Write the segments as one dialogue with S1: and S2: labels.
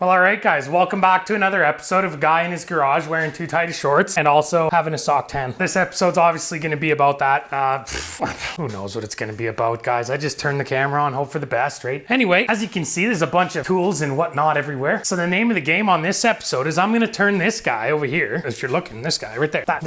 S1: Well, all right, guys, welcome back to another episode of a guy in his garage wearing too tight shorts and also having a sock tan. This episode's obviously going to be about that. Who knows what it's going to be about, guys? I just turned the camera on, hope for the best, right? Anyway, as you can see, there's a bunch of tools and whatnot everywhere. So the name of the game on this episode is I'm going to turn this guy over here, if you're looking, this guy right there, that.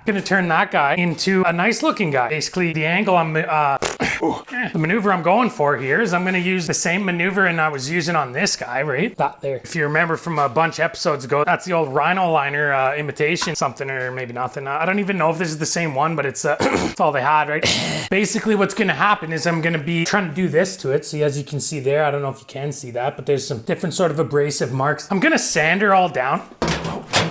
S1: Going to turn that guy into a nice looking guy. Basically, the angle the maneuver I'm going for here is I'm going to use the same maneuver and I was using on this guy, right? That there. If you remember from a bunch of episodes ago, that's the old rhino liner imitation something or maybe nothing. I don't even know if this is the same one, but it's it's all they had, right? Basically, what's going to happen is I'm going to be trying to do this to it. See, as you can see there, I don't know if you can see that, but there's some different sort of abrasive marks. I'm going to sand her all down.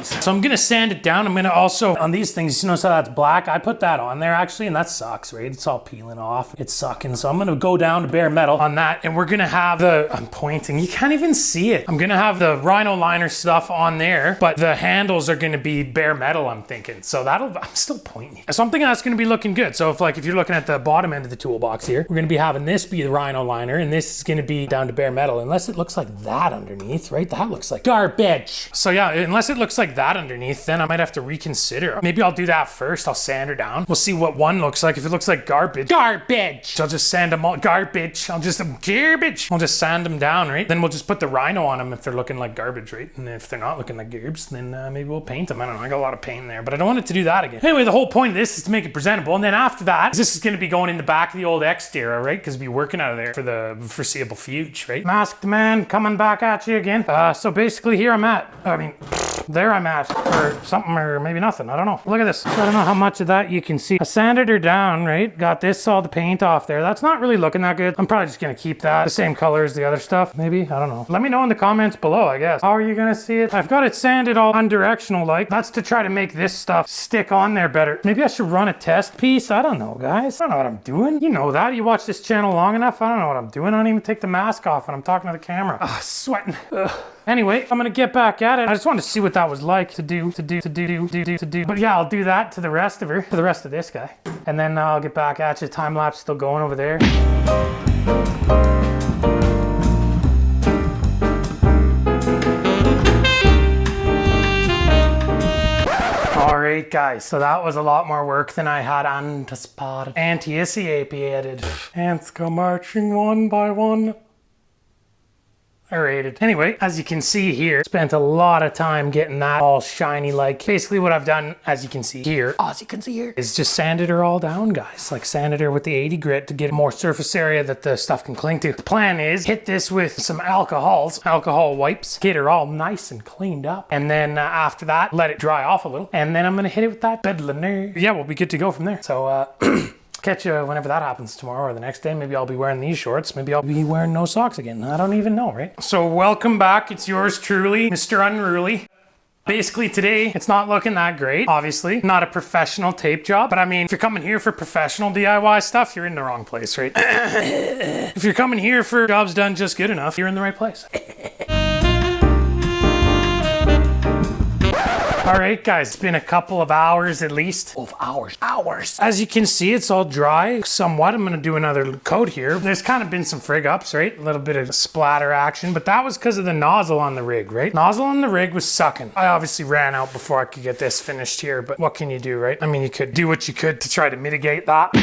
S1: So I'm gonna sand it down. I'm gonna also, on these things, you notice how that's black? I put that on there actually, and that sucks, right? It's all peeling off. It's sucking. So I'm gonna go down to bare metal on that, and we're gonna have I'm pointing, you can't even see it. I'm gonna have the rhino liner stuff on there, but the handles are gonna be bare metal, I'm thinking. So I'm still pointing. Something that's gonna be looking good. So if you're looking at the bottom end of the toolbox here, we're gonna be having this be the rhino liner, and this is gonna be down to bare metal, unless it looks like that underneath, right? That looks like garbage. So yeah, unless it looks like that underneath, then I might have to reconsider. Maybe I'll do that first. I'll sand her down. We'll see what one looks like. If it looks like garbage, I'll just sand them all. Garbage. I'll just sand them down, right? Then we'll just put the rhino on them if they're looking like garbage, right? And if they're not looking like garbage, then maybe we'll paint them. I don't know. I got a lot of paint in there, but I don't want it to do that again. Anyway, the whole point of this is to make it presentable. And then after that, this is going to be going in the back of the old Xterra, right? Because we'll be working out of there for the foreseeable future, right? Masked man coming back at you again. So basically here I'm at. There I'm at, or something, or maybe nothing. I don't know. Look at this. I don't know how much of that you can see. I sanded her down, right? Got all the paint off there. That's not really looking that good. I'm probably just gonna keep that the same color as the other stuff. Maybe, I don't know. Let me know in the comments below, I guess. How are you gonna see it? I've got it sanded all undirectional like. That's to try to make this stuff stick on there better. Maybe I should run a test piece. I don't know, guys. I don't know what I'm doing. You know that. You watch this channel long enough. I don't know what I'm doing. I don't even take the mask off when I'm talking to the camera. Sweating. Ugh. Anyway, I'm gonna get back at it. I just wanted to see what that was like to do. But yeah, I'll do that to the rest of her, to the rest of this guy. And then I'll get back at you. Time lapse still going over there. All right, guys, so that was a lot more work than I had anticipated. Ants go marching one by one. Aerated. Anyway, as you can see here, spent a lot of time getting that all shiny like. Basically what I've done, as you can see here, is just sanded her all down, guys. Like sanded her with the 80 grit to get more surface area that the stuff can cling to. The plan is hit this with some alcohol wipes, get her all nice and cleaned up. And then after that, let it dry off a little. And then I'm gonna hit it with that bed liner. Yeah, we'll be good to go from there. So, catch you whenever that happens, tomorrow or the next day. Maybe I'll be wearing these shorts. Maybe I'll be wearing no socks again. I don't even know, right? So welcome back. It's yours truly, Mr. Unruly. Basically today, it's not looking that great, obviously. Not a professional tape job, but I mean, if you're coming here for professional DIY stuff, you're in the wrong place, right? If you're coming here for jobs done just good enough, you're in the right place. All right, guys, it's been a couple of hours at least. Hours. As you can see, it's all dry somewhat. I'm gonna do another coat here. There's kind of been some frig ups, right? A little bit of splatter action, but that was because of the nozzle on the rig, right? Nozzle on the rig was sucking. I obviously ran out before I could get this finished here, but what can you do, right? I mean, you could do what you could to try to mitigate that.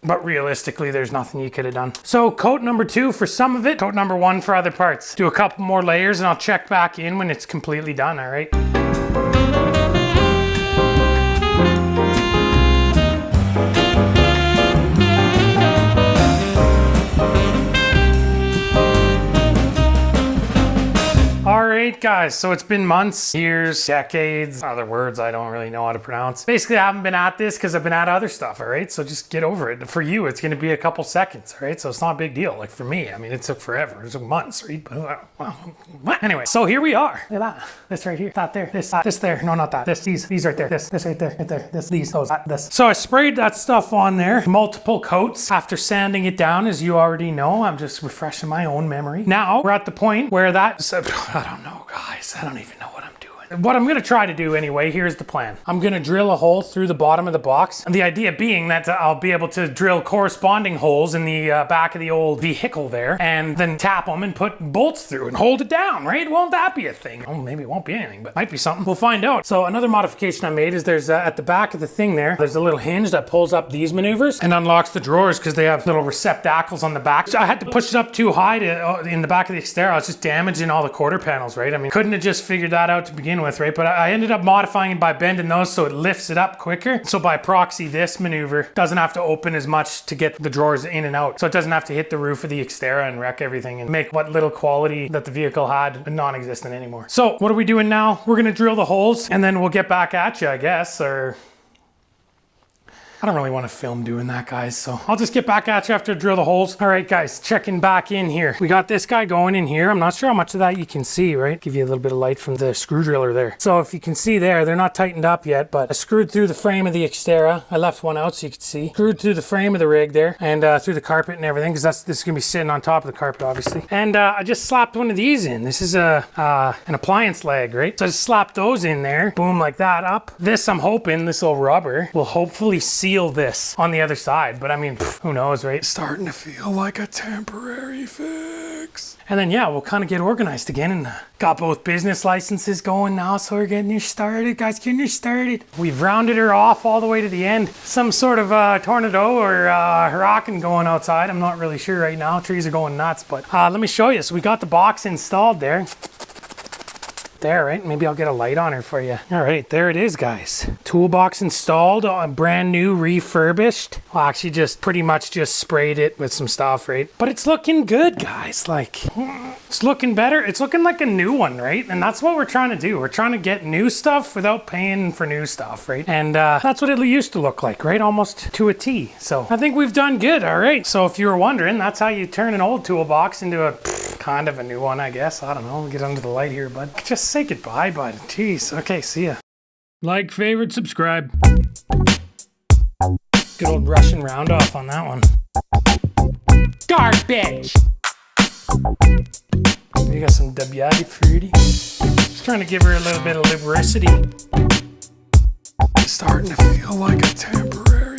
S1: But realistically, there's nothing you could have done. So coat number 2 for some of it, coat number 1 for other parts. Do a couple more layers and I'll check back in when it's completely done, all right? Alright guys, so it's been months, years, decades, other words I don't really know how to pronounce. Basically I haven't been at this because I've been at other stuff, alright? So just get over it. For you, it's going to be a couple seconds, alright? So it's not a big deal. Like for me, I mean, it took forever. It took months, right? But, anyway, so here we are. Look at that. This right here, that there, this there. No, not that. These right there. This right there, these, those, this. So I sprayed that stuff on there, multiple coats after sanding it down, as you already know. I'm just refreshing my own memory. Now we're at the point where I don't know, guys. I don't even know what I'm doing. What I'm gonna try to do anyway, here's the plan. I'm gonna drill a hole through the bottom of the box. And the idea being that I'll be able to drill corresponding holes in the back of the old vehicle there, and then tap them and put bolts through and hold it down, right? Won't that be a thing? Oh, maybe it won't be anything, but might be something. We'll find out. So another modification I made is there's at the back of the thing there's a little hinge that pulls up these maneuvers and unlocks the drawers because they have little receptacles on the back. So I had to push it up too high in the back of the Xterra. I was just damaging all the quarter panels, right? I mean, couldn't have just figured that out to begin with, right? But I ended up modifying it by bending those so it lifts it up quicker. So by proxy, this maneuver doesn't have to open as much to get the drawers in and out. So it doesn't have to hit the roof of the Xterra and wreck everything and make what little quality that the vehicle had non-existent anymore. So what are we doing now? We're gonna drill the holes and then we'll get back at you, I guess, or... I don't really want to film doing that, guys, so I'll just get back at you after I drill the holes. All right, guys, checking back in here. We got this guy going in here. I'm not sure how much of that you can see, right? Give you a little bit of light from the screw driller there. So if you can see there, they're not tightened up yet, but I screwed through the frame of the Xterra. I left one out so you could see. Screwed through the frame of the rig there and through the carpet and everything, because this is going to be sitting on top of the carpet, obviously. And I just slapped one of these in. This is an appliance leg, right? So I just slapped those in there. Boom, like that up. This, I'm hoping, this little rubber will hopefully seal this on the other side, but I mean, who knows, right? Starting to feel like a temporary fix. And then yeah, we'll kind of get organized again, and got both business licenses going now, so we're getting you started, guys, getting you started. We've rounded her off all the way to the end. Some sort of tornado or hurricane going outside. I'm not really sure right now. Trees are going nuts, but let me show you. So we got the box installed there. There, right? Maybe I'll get a light on her for you. All right, there it is, guys. Toolbox installed, brand new, refurbished. Well, actually just pretty much just sprayed it with some stuff, right? But it's looking good, guys. Like, it's looking better. It's looking like a new one, right? And that's what we're trying to do. We're trying to get new stuff without paying for new stuff, right? And that's what it used to look like, right? Almost to a T. So I think we've done good, all right? So if you were wondering, that's how you turn an old toolbox into a kind of a new one, I guess. I don't know. We'll get under the light here, bud. Just say goodbye, bud. Jeez. Okay, see ya. Like, favorite, subscribe. Good old Russian round off on that one. Garbage! You got some Dabiati fruity. Just trying to give her a little bit of lubricity. Starting to feel like a temporary